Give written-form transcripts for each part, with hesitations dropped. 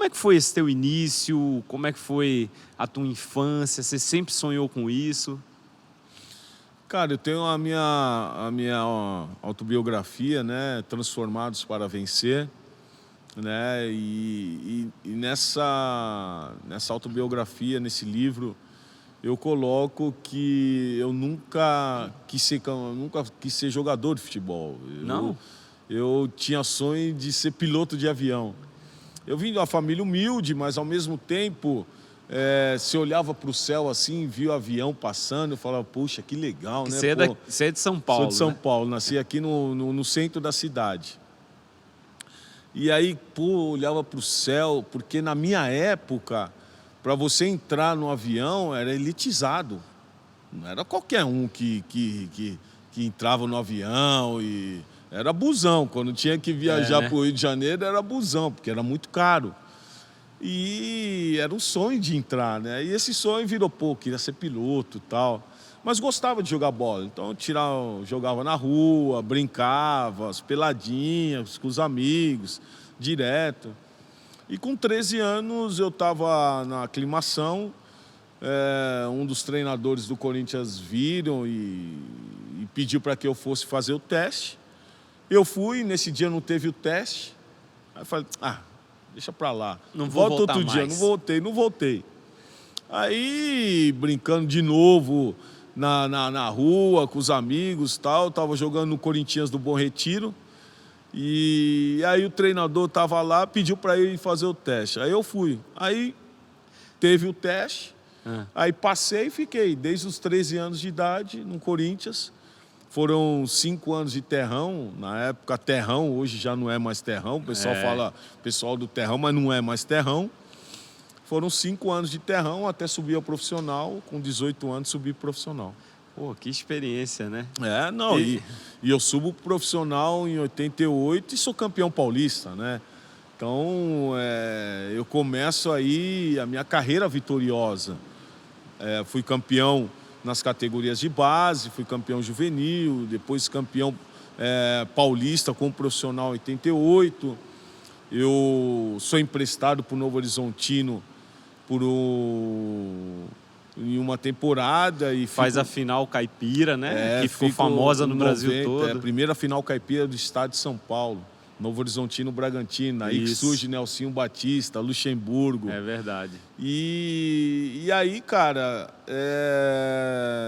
é que foi esse teu início? Como é que foi a tua infância? Você sempre sonhou com isso? Cara, eu tenho a minha autobiografia, né? Transformados para Vencer, né? E nessa autobiografia, nesse livro, eu coloco que eu nunca quis ser jogador de futebol. Não? Eu tinha sonho de ser piloto de avião. Eu vim de uma família humilde, mas ao mesmo tempo, se olhava para o céu assim, via o avião passando, eu falava, puxa, que legal, né? Você é de São Paulo, Sou de São né? Paulo, nasci aqui no centro da cidade. E aí, olhava para o céu, porque na minha época, para você entrar no avião, era elitizado. Não era qualquer um que entrava no avião e... Era busão. Quando tinha que viajar né? para o Rio de Janeiro, era busão, porque era muito caro. E era um sonho de entrar, né? E esse sonho virou, queria ser piloto e tal. Mas gostava de jogar bola. Então, jogava na rua, brincava, as peladinhas com os amigos, direto. E com 13 anos, eu estava na aclimação. Um dos treinadores do Corinthians viram e pediu para que eu fosse fazer o teste. Eu fui, nesse dia não teve o teste. Aí eu falei, deixa pra lá. Não vou volta outro dia. Não voltei. Aí, brincando de novo na rua, com os amigos e tal, tava jogando no Corinthians do Bom Retiro. E aí o treinador tava lá, pediu pra eu ir fazer o teste. Aí eu fui. Aí teve o teste, aí passei e fiquei desde os 13 anos de idade no Corinthians. Foram 5 anos de terrão, na época terrão, hoje já não é mais terrão, o pessoal fala pessoal do terrão, mas não é mais terrão. Foram 5 anos de terrão até subir ao profissional, com 18 anos subi profissional. Pô, que experiência, né? E eu subo profissional em 88 e sou campeão paulista, né? Então, eu começo aí a minha carreira vitoriosa. Fui campeão nas categorias de base, fui campeão juvenil, depois campeão paulista com profissional em 88. Eu sou emprestado para o Novo Horizontino em uma temporada. E faz a final caipira, né? Que ficou famosa no Brasil todo. A primeira final caipira do estado de São Paulo. Novo Horizontino, Bragantino, aí que surge Nelsinho Batista, Luxemburgo. É verdade. E aí, cara,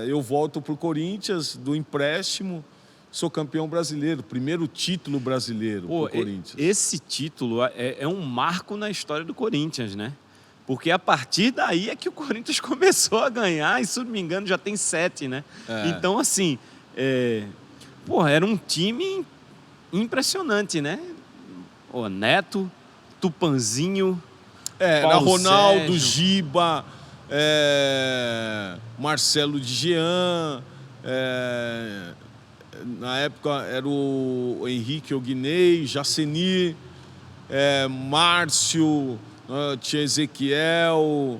eu volto pro Corinthians do empréstimo, sou campeão brasileiro, primeiro título brasileiro pro Corinthians. Esse título é um marco na história do Corinthians, né? Porque a partir daí é que o Corinthians começou a ganhar, e se não me engano já tem 7, né? Então, assim, era um time impressionante, né? Neto, Tupanzinho, era Ronaldo, Giba, Marcelo de Jean, na época era o Henrique Oguinei, Jaceni, Márcio, tinha Ezequiel,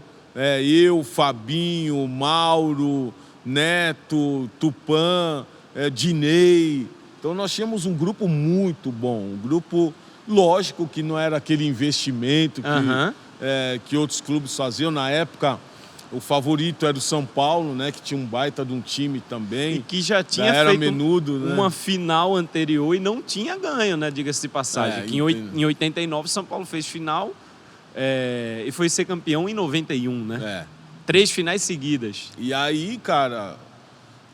eu, Fabinho, Mauro, Neto, Tupã, Dinei. Então nós tínhamos um grupo muito bom, um grupo, lógico que não era aquele investimento que outros clubes faziam. Na época, o favorito era o São Paulo, né, que tinha um baita de um time também. E que já tinha feito uma final anterior e não tinha ganho, né, diga-se de passagem. Que em 89 São Paulo fez final e foi ser campeão em 91, né? 3 finais seguidas. E aí, cara...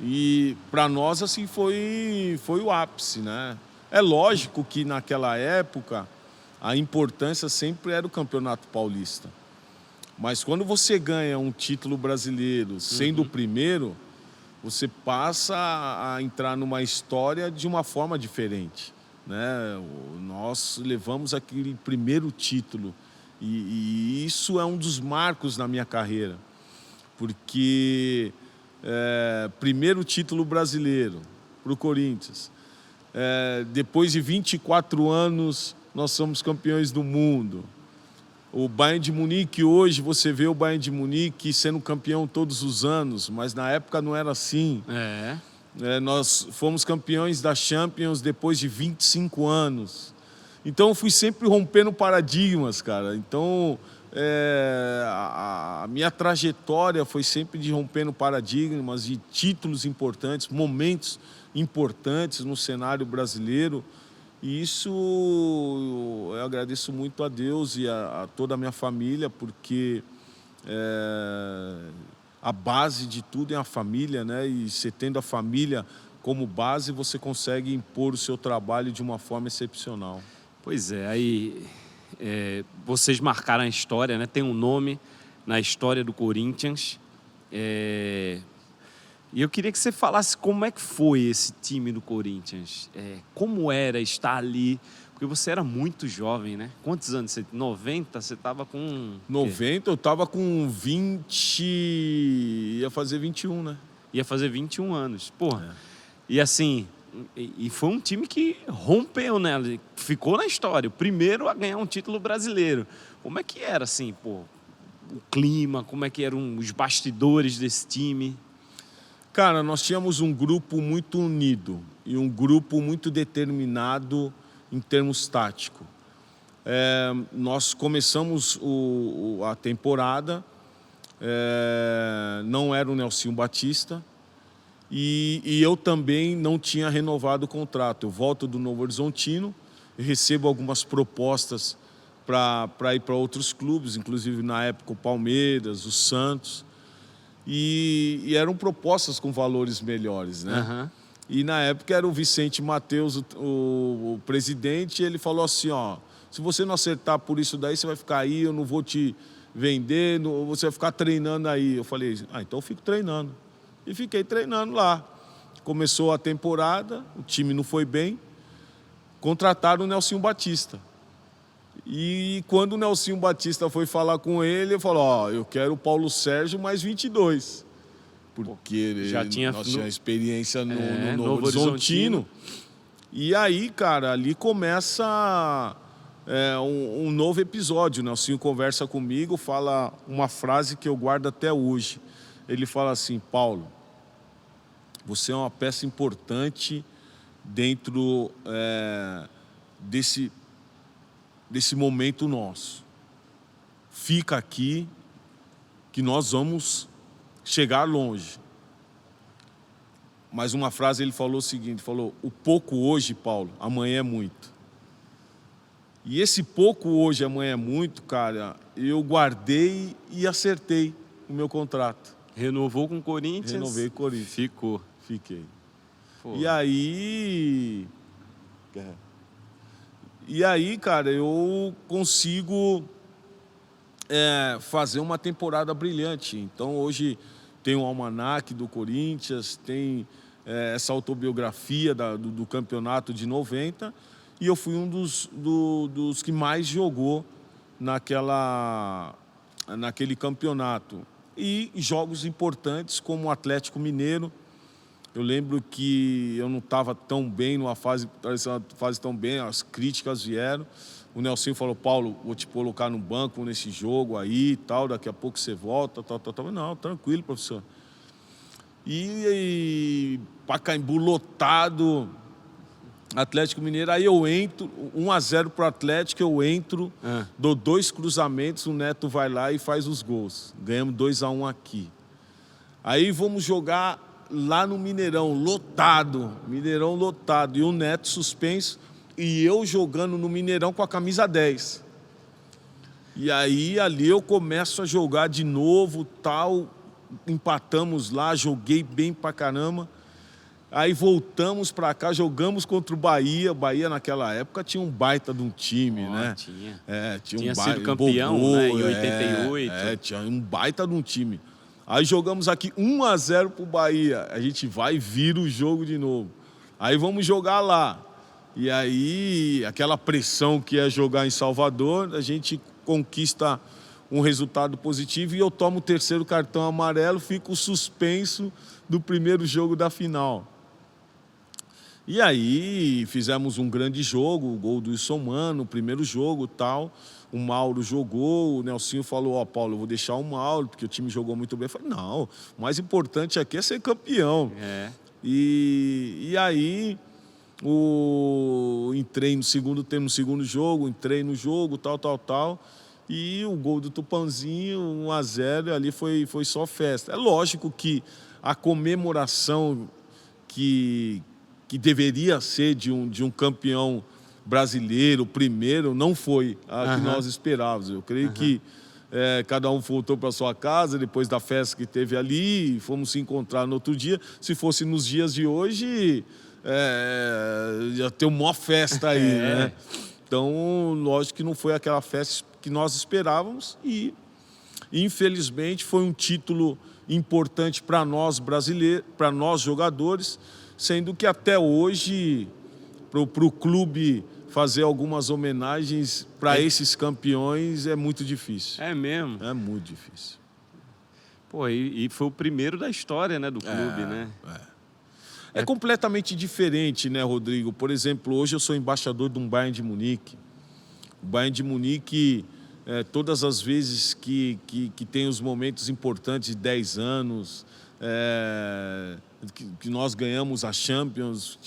E para nós, assim, foi o ápice, né? É lógico que naquela época a importância sempre era o Campeonato Paulista. Mas quando você ganha um título brasileiro sendo o primeiro, você passa a entrar numa história de uma forma diferente, né? Nós levamos aquele primeiro título e isso é um dos marcos na minha carreira, porque... primeiro título brasileiro para o Corinthians. Depois de 24 anos, nós somos campeões do mundo. O Bayern de Munique, hoje você vê o Bayern de Munique sendo campeão todos os anos, mas na época não era assim. Nós fomos campeões da Champions depois de 25 anos. Então eu fui sempre rompendo paradigmas, cara. Então a minha trajetória foi sempre de rompendo paradigmas, de títulos importantes, momentos importantes no cenário brasileiro. E isso eu agradeço muito a Deus e a toda a minha família, porque a base de tudo é a família, né? E você tendo a família como base, você consegue impor o seu trabalho de uma forma excepcional. Pois é, aí vocês marcaram a história, né? Tem um nome na história do Corinthians. E eu queria que você falasse como é que foi esse time do Corinthians. Como era estar ali? Porque você era muito jovem, né? Quantos anos? 90? Você estava com... 90, eu estava com 20... Ia fazer 21, né? Ia fazer 21 anos. Porra. E assim... E foi um time que rompeu, né? Ficou na história. O primeiro a ganhar um título brasileiro. Como é que era, assim, pô? O clima, como é que eram os bastidores desse time? Cara, nós tínhamos um grupo muito unido e um grupo muito determinado em termos táticos. Nós começamos a temporada, não era o Nelsinho Batista e eu também não tinha renovado o contrato. Eu volto do Novo Horizontino, recebo algumas propostas para ir para outros clubes, inclusive na época o Palmeiras, o Santos. E eram propostas com valores melhores, né? Uhum. E na época era o Vicente Mateus, o presidente, e ele falou assim, ó, se você não acertar por isso daí, você vai ficar aí, eu não vou te vender, você vai ficar treinando aí. Eu falei, então eu fico treinando. E fiquei treinando lá. Começou a temporada, o time não foi bem, contrataram o Nelsinho Batista. E quando o Nelsinho Batista foi falar com ele falou, eu quero o Paulo Sérgio mais 22. Porque nós tínhamos experiência no Novo Horizontino. E aí, cara, ali começa um novo episódio. O Nelsinho conversa comigo, fala uma frase que eu guardo até hoje. Ele fala assim, Paulo, você é uma peça importante dentro desse momento nosso. Fica aqui que nós vamos chegar longe. Mas uma frase ele falou o seguinte, falou, o pouco hoje, Paulo, amanhã é muito. E esse pouco hoje, amanhã é muito, cara, eu guardei e acertei o meu contrato. Renovou com o Corinthians? Renovei com o Corinthians. Ficou. Fiquei. Pô. E aí, cara, eu consigo fazer uma temporada brilhante. Então, hoje tem o almanaque do Corinthians, tem essa autobiografia do campeonato de 90, e eu fui um dos que mais jogou naquele campeonato. E jogos importantes como o Atlético Mineiro. Eu lembro que eu não estava tão bem numa fase tão bem, as críticas vieram. O Nelsinho falou, Paulo, vou te colocar no banco nesse jogo aí e tal, daqui a pouco você volta, tal. Não, tranquilo, professor. E Pacaembu lotado, Atlético Mineiro, aí eu entro, 1-0 pro Atlético, eu entro, dou 2 cruzamentos, o Neto vai lá e faz os gols. Ganhamos 2-1 aqui. Aí vamos jogar lá no Mineirão lotado, e o Neto suspenso, e eu jogando no Mineirão com a camisa 10. E aí ali eu começo a jogar de novo, tal, empatamos lá, joguei bem pra caramba. Aí voltamos pra cá, jogamos contra o Bahia. O Bahia naquela época tinha um baita de um time, né? Tinha sido campeão, né, em 88. Tinha um baita de um time. Aí jogamos aqui 1-0 pro Bahia. A gente vai e vira o jogo de novo. Aí vamos jogar lá. E aí, aquela pressão que é jogar em Salvador, a gente conquista um resultado positivo e eu tomo o 3º cartão amarelo, fico suspenso do primeiro jogo da final. E aí fizemos um grande jogo, o gol do Wilson Mano, o primeiro jogo, tal. O Mauro jogou, o Nelsinho falou, Paulo, eu vou deixar o Mauro, porque o time jogou muito bem. Eu falei, não, o mais importante aqui é ser campeão. E aí Entrei no segundo jogo, entrei no jogo, tal. E o gol do Tupãzinho, 1-0, ali foi só festa. É lógico que a comemoração que deveria ser de um campeão brasileiro, primeiro, não foi a que nós esperávamos. Eu creio que cada um voltou para sua casa depois da festa que teve ali, fomos se encontrar no outro dia. Se fosse nos dias de hoje, ia ter uma maior festa aí, né? Então, lógico que não foi aquela festa que nós esperávamos e, infelizmente, foi um título importante para nós brasileiros, para nós jogadores, sendo que até hoje, para o clube fazer algumas homenagens para esses campeões é muito difícil. É mesmo? É muito difícil. Pô, e foi o primeiro da história, né, do clube, né? É completamente diferente, né, Rodrigo? Por exemplo, hoje eu sou embaixador de um Bayern de Munique. O Bayern de Munique, todas as vezes que tem os momentos importantes de 10 anos, que nós ganhamos a Champions,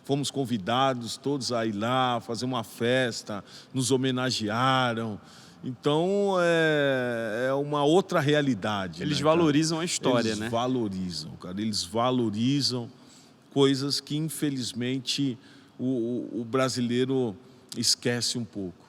fomos convidados todos a ir lá, fazer uma festa, nos homenagearam. Então, é uma outra realidade. Eles né, valorizam a história, né? Eles valorizam, cara. Eles valorizam coisas que, infelizmente, o brasileiro esquece um pouco.